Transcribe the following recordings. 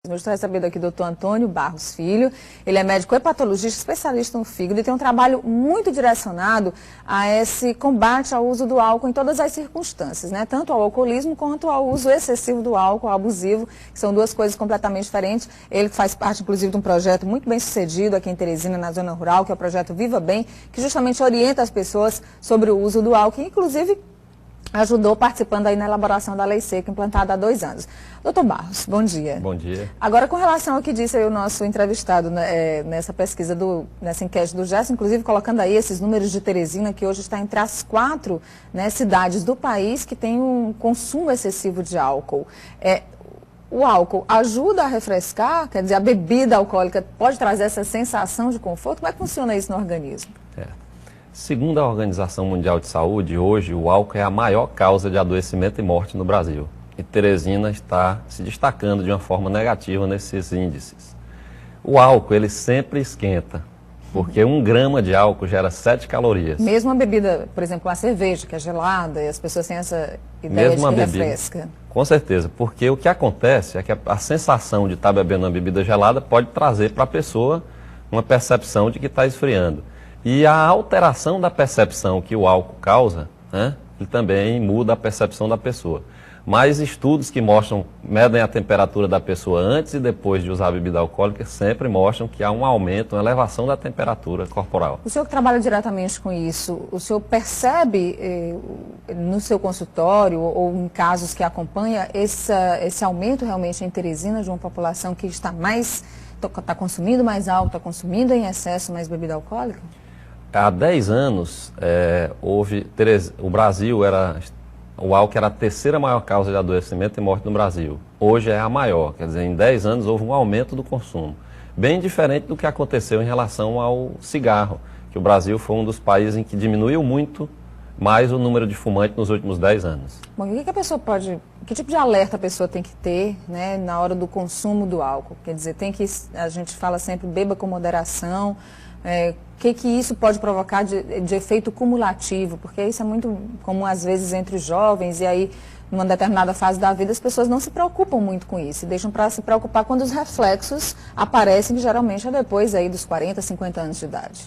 Hoje estou recebendo aqui o Dr. Antônio Barros Filho. Ele é médico hepatologista, especialista no fígado e tem um trabalho muito direcionado a esse combate ao uso do álcool em todas as circunstâncias, né? Tanto ao alcoolismo quanto ao uso excessivo do álcool, abusivo, que são duas coisas completamente diferentes. Ele faz parte, inclusive, de um projeto muito bem sucedido aqui em Teresina, na zona rural, que é o projeto Viva Bem, que justamente orienta as pessoas sobre o uso do álcool, inclusive ajudou participando aí na elaboração da lei seca implantada há 2 anos. Doutor Barros, bom dia. Bom dia. Agora, com relação ao que disse aí o nosso entrevistado nessa pesquisa, nessa enquete do GES, inclusive colocando aí esses números de Teresina, que hoje está entre as 4 cidades do país que tem um consumo excessivo de álcool. O álcool ajuda a refrescar, quer dizer, a bebida alcoólica pode trazer essa sensação de conforto? Como é que funciona isso no organismo? Segundo a Organização Mundial de Saúde, hoje o álcool é a maior causa de adoecimento e morte no Brasil. E Teresina está se destacando de uma forma negativa nesses índices. O álcool, ele sempre esquenta, porque 1 grama de álcool gera 7 calorias. Mesmo a bebida, por exemplo, a cerveja, que é gelada, e as pessoas têm essa ideia de que refresca. Com certeza, porque o que acontece é que a sensação de estar bebendo uma bebida gelada pode trazer para a pessoa uma percepção de que está esfriando. E a alteração da percepção que o álcool causa, ele também muda a percepção da pessoa. Mas estudos que medem a temperatura da pessoa antes e depois de usar a bebida alcoólica sempre mostram que há um aumento, uma elevação da temperatura corporal. O senhor que trabalha diretamente com isso, o senhor percebe no seu consultório ou em casos que acompanha esse aumento realmente em Teresina de uma população que está consumindo mais álcool, está consumindo em excesso mais bebida alcoólica? Há 10 anos, o álcool era a 3ª maior causa de adoecimento e morte no Brasil. Hoje é a maior, quer dizer, em 10 anos houve um aumento do consumo. Bem diferente do que aconteceu em relação ao cigarro, que o Brasil foi um dos países em que diminuiu muito mais o número de fumantes nos últimos 10 anos. Bom, e que tipo de alerta a pessoa tem que ter, né, na hora do consumo do álcool? Quer dizer, a gente fala sempre, beba com moderação. O que isso pode provocar de efeito cumulativo? Porque isso é muito comum, às vezes, entre os jovens, e aí, numa determinada fase da vida, as pessoas não se preocupam muito com isso, e deixam para se preocupar quando os reflexos aparecem, que geralmente é depois aí dos 40, 50 anos de idade.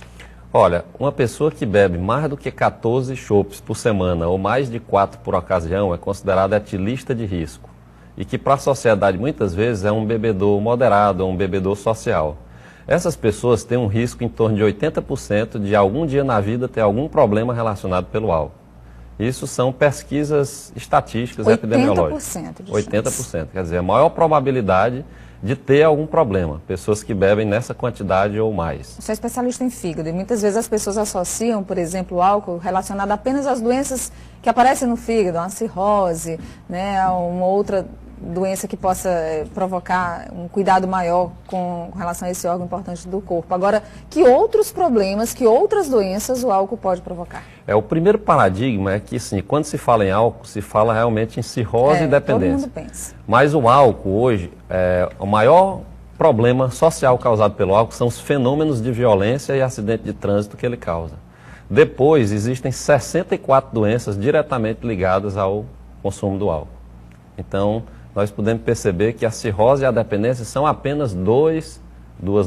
Olha, uma pessoa que bebe mais do que 14 chopes por semana, ou mais de 4 por ocasião, é considerada etilista de risco, e que para a sociedade, muitas vezes, é um bebedor moderado, ou um bebedor social. Essas pessoas têm um risco em torno de 80% de algum dia na vida ter algum problema relacionado pelo álcool. Isso são pesquisas estatísticas epidemiológicas. 80%. Quer dizer, a maior probabilidade de ter algum problema. Pessoas que bebem nessa quantidade ou mais. Você é especialista em fígado e muitas vezes as pessoas associam, por exemplo, o álcool relacionado apenas às doenças que aparecem no fígado, a cirrose, né, uma outra doença que possa provocar um cuidado maior com relação a esse órgão importante do corpo. Agora, que outros problemas, que outras doenças o álcool pode provocar? O primeiro paradigma é que, sim, quando se fala em álcool, se fala realmente em cirrose e dependência. Todo mundo pensa. Mas o álcool hoje, o maior problema social causado pelo álcool são os fenômenos de violência e acidente de trânsito que ele causa. Depois, existem 64 doenças diretamente ligadas ao consumo do álcool. Então, nós podemos perceber que a cirrose e a dependência são apenas duas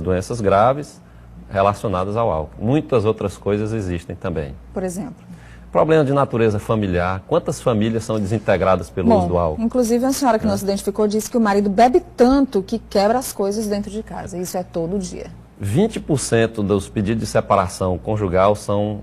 doenças graves relacionadas ao álcool. Muitas outras coisas existem também. Por exemplo? Problema de natureza familiar. Quantas famílias são desintegradas pelo uso do álcool? Inclusive a senhora que nos identificou disse que o marido bebe tanto que quebra as coisas dentro de casa. Isso é todo dia. 20% dos pedidos de separação conjugal são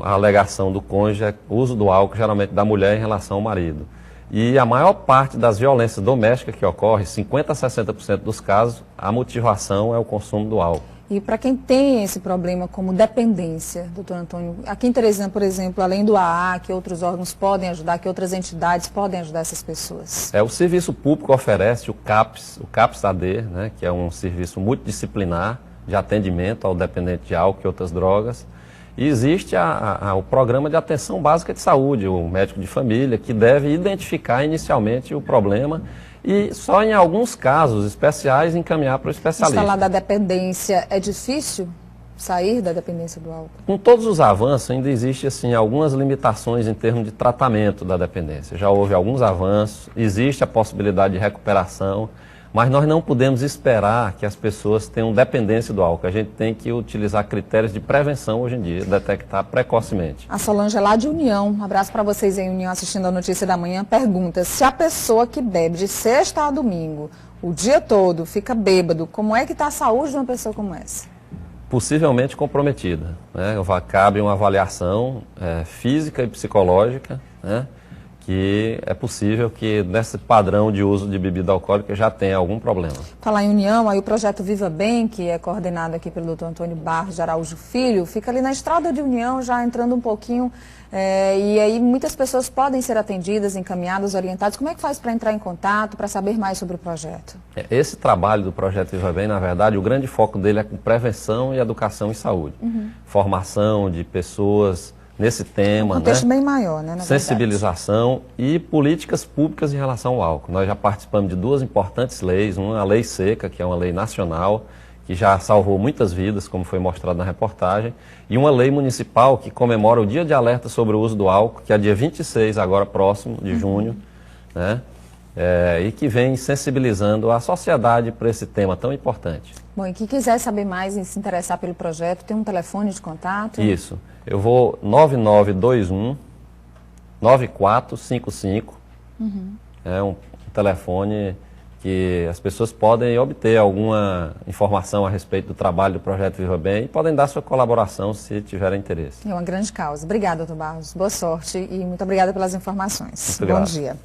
a alegação do cônjuge, o uso do álcool, geralmente da mulher em relação ao marido. E a maior parte das violências domésticas que ocorre, 50% a 60% dos casos, a motivação é o consumo do álcool. E para quem tem esse problema como dependência, doutor Antônio, aqui em Teresina, por exemplo, além do AA, que outros órgãos podem ajudar, que outras entidades podem ajudar essas pessoas? O serviço público oferece o CAPS-AD, né, que é um serviço multidisciplinar de atendimento ao dependente de álcool e outras drogas. E existe o programa de atenção básica de saúde, o médico de família, que deve identificar inicialmente o problema e só em alguns casos especiais encaminhar para o especialista. Falar da dependência, é difícil sair da dependência do álcool? Com todos os avanços, ainda existe assim, algumas limitações em termos de tratamento da dependência. Já houve alguns avanços, existe a possibilidade de recuperação, Mas nós não podemos esperar que as pessoas tenham dependência do álcool. A gente tem que utilizar critérios de prevenção hoje em dia, detectar precocemente. A Solange é lá de União, um abraço para vocês em União assistindo a Notícia da Manhã, pergunta: se a pessoa que bebe de sexta a domingo, o dia todo, fica bêbado, como é que está a saúde de uma pessoa como essa? Possivelmente comprometida, né? Cabe uma avaliação física e psicológica, né? Que é possível que nesse padrão de uso de bebida alcoólica já tenha algum problema. Falar em União, aí o projeto Viva Bem, que é coordenado aqui pelo Dr. Antônio Barros de Araújo Filho, fica ali na estrada de União, já entrando um pouquinho, e aí muitas pessoas podem ser atendidas, encaminhadas, orientadas. Como é que faz para entrar em contato, para saber mais sobre o projeto? Esse trabalho do projeto Viva Bem, na verdade, o grande foco dele é com prevenção e educação em saúde. Formação de pessoas nesse tema, um contexto bem maior, né? Sensibilização e políticas públicas em relação ao álcool. Nós já participamos de duas importantes leis, uma a Lei Seca, que é uma lei nacional, que já salvou muitas vidas, como foi mostrado na reportagem, e uma lei municipal que comemora o Dia de Alerta sobre o Uso do Álcool, que é dia 26, agora próximo, de junho, né? E que vem sensibilizando a sociedade para esse tema tão importante. Bom, e quem quiser saber mais e se interessar pelo projeto, tem um telefone de contato? Isso. Eu vou 9921 9455. É um telefone que as pessoas podem obter alguma informação a respeito do trabalho do Projeto Viva Bem e podem dar sua colaboração se tiverem interesse. É uma grande causa. Obrigada, doutor Barros. Boa sorte e muito obrigada pelas informações. Muito Bom grato. dia.